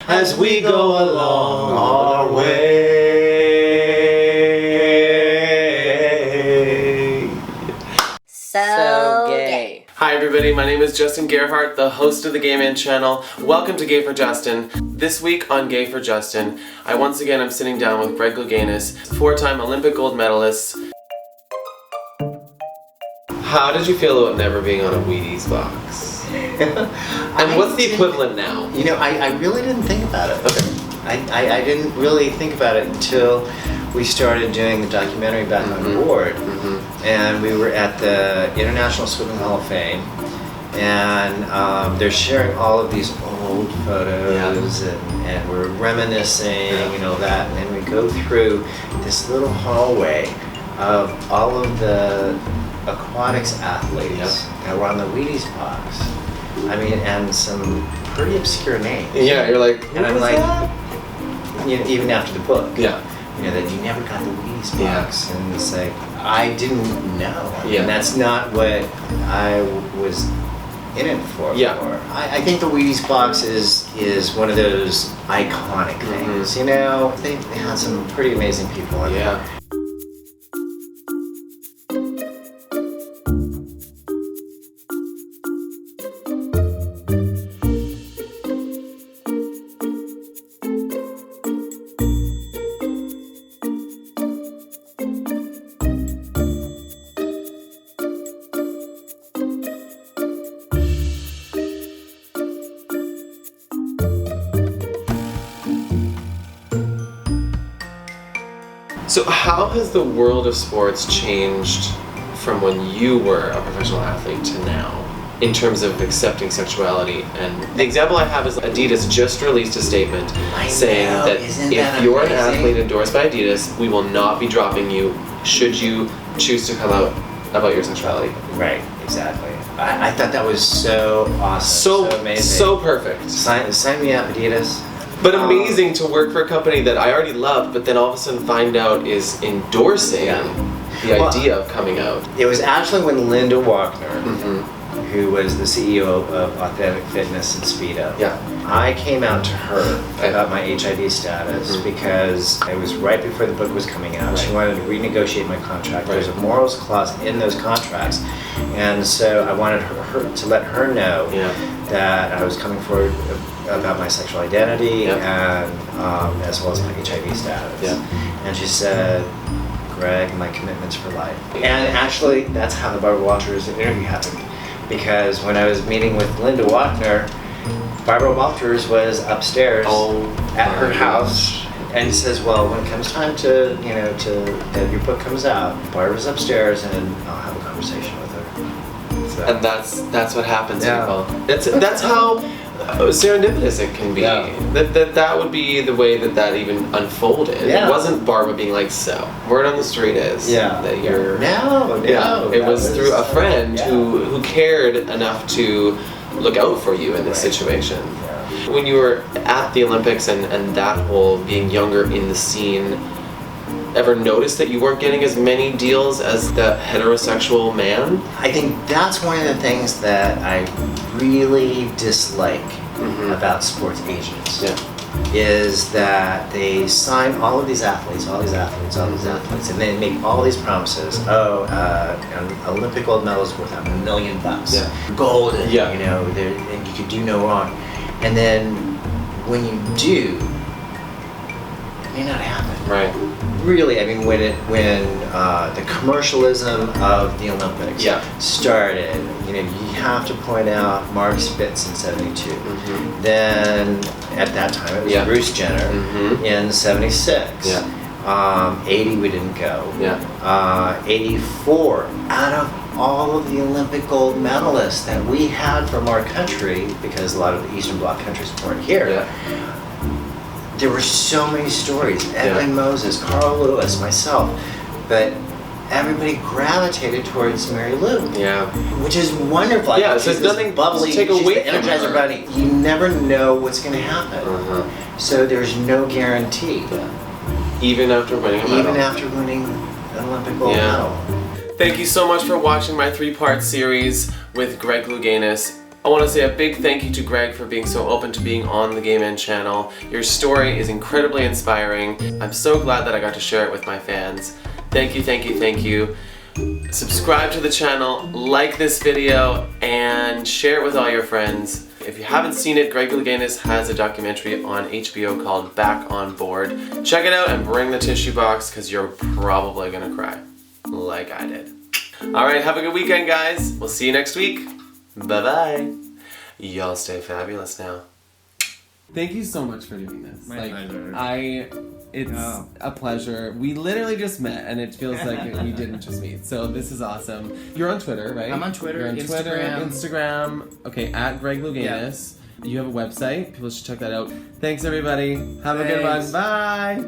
as we go along our way. So gay. Hi everybody, my name is Justin Gerhardt, the host of the GayMenChannel. Welcome to Gay for Justin. This week on Gay for Justin, I'm sitting down with Greg Louganis, 4-time Olympic Gold Medalist. How did you feel about never being on a Wheaties box? And what's the equivalent now? You know, I really didn't think about it. Okay. I didn't really think about it until we started doing the documentary back on board. And we were at the International Swimming Hall of Fame, and they're sharing all of these old photos, and we're reminiscing and all that, and then we go through this little hallway of all of the aquatics athletes that were on the Wheaties box. I mean, and some pretty obscure names. Yeah, you're like, and I'm like, that? You know, even after the book. Yeah. You know, that you never got the Wheaties box. And it's like, I didn't know. I mean, that's not what I was in it for. I think the Wheaties box is one of those iconic things. You know, they had some pretty amazing people in there. So how has the world of sports changed from when you were a professional athlete to now in terms of accepting sexuality? And the example I have is Adidas just released a statement saying that if you're an athlete endorsed by Adidas, we will not be dropping you should you choose to come out about your sexuality. Right, exactly. I thought that was so awesome, so amazing. So perfect. Sign me up, Adidas. But amazing to work for a company that I already loved, but then all of a sudden find out is endorsing the idea of coming out. It was actually when Linda Wagner, who was the CEO of Authentic Fitness and Speedo, I came out to her about my HIV status because it was right before the book was coming out. She wanted to renegotiate my contract. There's a morals clause in those contracts. And so I wanted her to let her know that I was coming forward about my sexual identity and as well as my HIV status. And she said, Greg, my commitment's for life. And actually, that's how the Barbara Walters interview happened. Because when I was meeting with Linda Wagner, Barbara Walters was upstairs at her house and says, well, when it comes time to, that your book comes out, Barbara's upstairs and I'll have a conversation with her. So. And that's what happens, people. That's how serendipitous it can be. That would be the way that even unfolded. It wasn't Barbara being like, so word on the street is that you're it was through a friend who cared enough to look out for you in this situation. When you were at the Olympics and that whole being younger in the scene, ever noticed that you weren't getting as many deals as the heterosexual man? I think that's one of the things that I really dislike about sports agents. Is that they sign all of these athletes, and they make all these promises. An Olympic gold medalist worth $1 million. Gold, and you could do no wrong. And then when you do, it may not happen. Right. Really, I mean, when the commercialism of the Olympics started, you have to point out Mark Spitz in '72. Then at that time it was Bruce Jenner in '76. 80 we didn't go. 84 out of all of the Olympic gold medalists that we had from our country, because a lot of the Eastern Bloc countries weren't here. There were so many stories. Edwin Moses, Carl Lewis, myself, but everybody gravitated towards Mary Lou. Which is wonderful. So there's nothing bubbly. to take away from Energizer Bunny. You never know what's going to happen. So there's no guarantee. Even after winning a medal. Even after winning an Olympic gold medal. Thank you so much for watching my 3-part series with Greg Louganis. I want to say a big thank you to Greg for being so open to being on the Gay Men channel. Your story is incredibly inspiring. I'm so glad that I got to share it with my fans. Thank you, thank you, thank you. Subscribe to the channel, like this video, and share it with all your friends. If you haven't seen it, Greg Louganis has a documentary on HBO called Back on Board. Check it out and bring the tissue box because you're probably gonna cry, like I did. Alright, have a good weekend, guys. We'll see you next week. Bye-bye. Y'all stay fabulous now. Thank you so much for doing this. My pleasure. It's a pleasure. We literally just met, and it feels like we didn't just meet. So this is awesome. You're on Twitter, right? I'm on Twitter, You're on Instagram. Okay, at Greg Louganis. You have a website. People should check that out. Thanks, everybody. Have a good one. Bye.